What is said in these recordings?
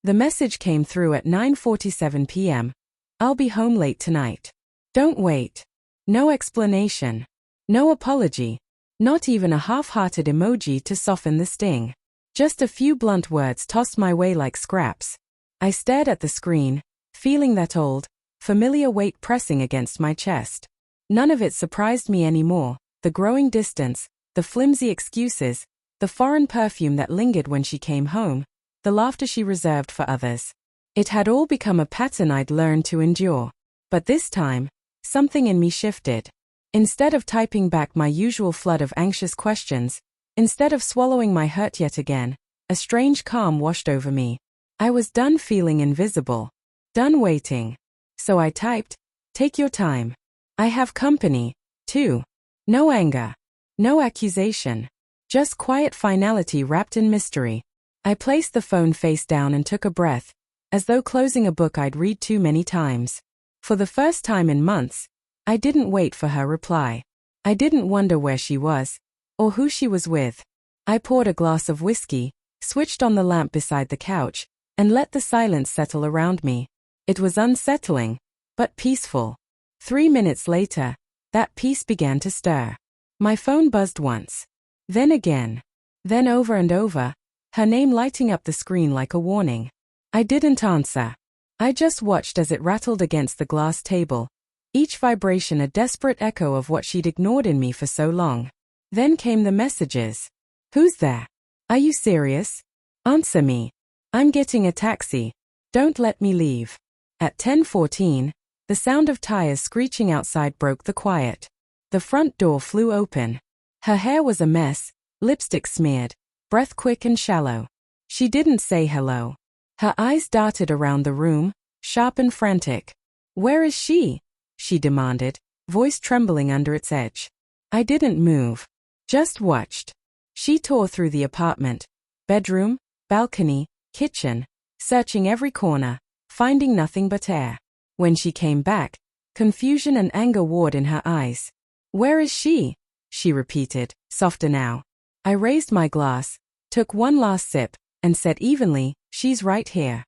The message came through at 9:47 p.m. I'll be home late tonight. Don't wait. No explanation. No apology. Not even a half-hearted emoji to soften the sting. Just a few blunt words tossed my way like scraps. I stared at the screen, feeling that old, familiar weight pressing against my chest. None of it surprised me anymore. The growing distance, the flimsy excuses, the foreign perfume that lingered when she came home, the laughter she reserved for others. It had all become a pattern I'd learned to endure. But this time, something in me shifted. Instead of typing back my usual flood of anxious questions, instead of swallowing my hurt yet again, a strange calm washed over me. I was done feeling invisible. Done waiting. So I typed, "Take your time. I have company, too." No anger. No accusation. Just quiet finality wrapped in mystery. I placed the phone face down and took a breath, as though closing a book I'd read too many times. For the first time in months, I didn't wait for her reply. I didn't wonder where she was, or who she was with. I poured a glass of whiskey, switched on the lamp beside the couch, and let the silence settle around me. It was unsettling, but peaceful. 3 minutes later, that peace began to stir. My phone buzzed once. Then again. Then over and over, her name lighting up the screen like a warning. I didn't answer. I just watched as it rattled against the glass table, each vibration a desperate echo of what she'd ignored in me for so long. Then came the messages. "Who's there? Are you serious? Answer me. I'm getting a taxi. Don't let me leave." At 10:14, the sound of tires screeching outside broke the quiet. The front door flew open. Her hair was a mess, lipstick smeared, breath quick and shallow. She didn't say hello. Her eyes darted around the room, sharp and frantic. "Where is she?" she demanded, voice trembling under its edge. I didn't move. Just watched. She tore through the apartment. Bedroom, balcony, kitchen, searching every corner, finding nothing but air. When she came back, confusion and anger warred in her eyes. "Where is she?" she repeated, softer now. I raised my glass, took one last sip, and said evenly, "She's right here."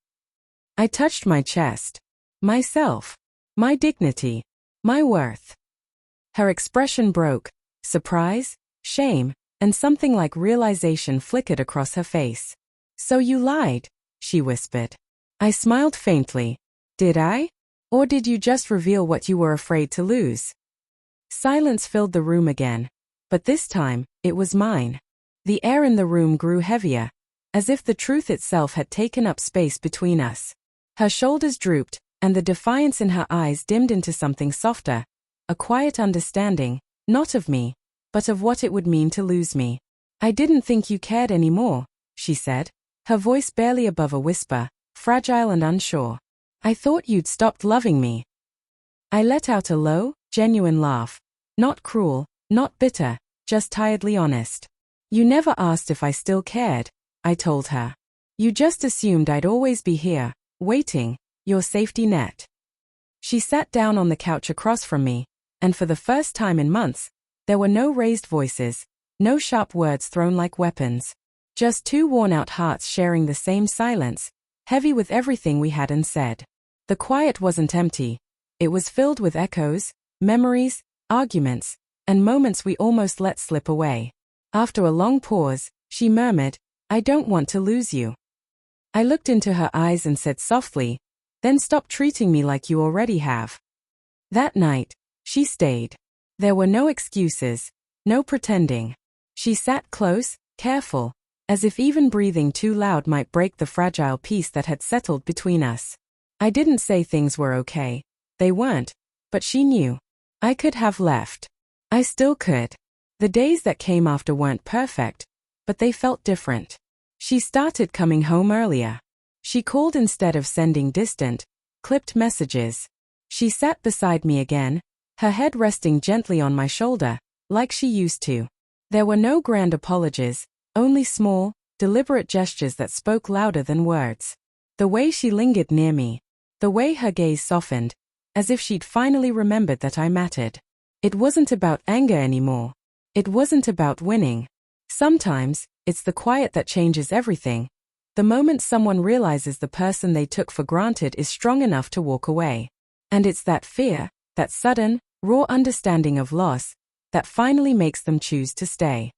I touched my chest. Myself. My dignity. My worth. Her expression broke. Surprise, shame, and something like realization flickered across her face. "So you lied," she whispered. I smiled faintly. "Did I? Or did you just reveal what you were afraid to lose?" Silence filled the room again, but this time, it was mine. The air in the room grew heavier, as if the truth itself had taken up space between us. Her shoulders drooped, and the defiance in her eyes dimmed into something softer, a quiet understanding, not of me, but of what it would mean to lose me. "I didn't think you cared anymore," she said, her voice barely above a whisper, fragile and unsure. "I thought you'd stopped loving me." I let out a low, genuine laugh. Not cruel, not bitter, just tiredly honest. "You never asked if I still cared," I told her. "You just assumed I'd always be here, waiting, your safety net." She sat down on the couch across from me, and for the first time in months, there were no raised voices, no sharp words thrown like weapons. Just two worn-out hearts sharing the same silence, heavy with everything we hadn't said. The quiet wasn't empty. It was filled with echoes, memories, arguments, and moments we almost let slip away. After a long pause, she murmured, "I don't want to lose you." I looked into her eyes and said softly, "Then stop treating me like you already have." That night, she stayed. There were no excuses, no pretending. She sat close, careful, as if even breathing too loud might break the fragile peace that had settled between us. I didn't say things were okay. They weren't, but she knew. I could have left. I still could. The days that came after weren't perfect, but they felt different. She started coming home earlier. She called instead of sending distant, clipped messages. She sat beside me again, her head resting gently on my shoulder, like she used to. There were no grand apologies, only small, deliberate gestures that spoke louder than words. The way she lingered near me, the way her gaze softened, as if she'd finally remembered that I mattered. It wasn't about anger anymore. It wasn't about winning. Sometimes, it's the quiet that changes everything, The moment someone realizes the person they took for granted is strong enough to walk away. And it's that fear, that sudden, raw understanding of loss, that finally makes them choose to stay.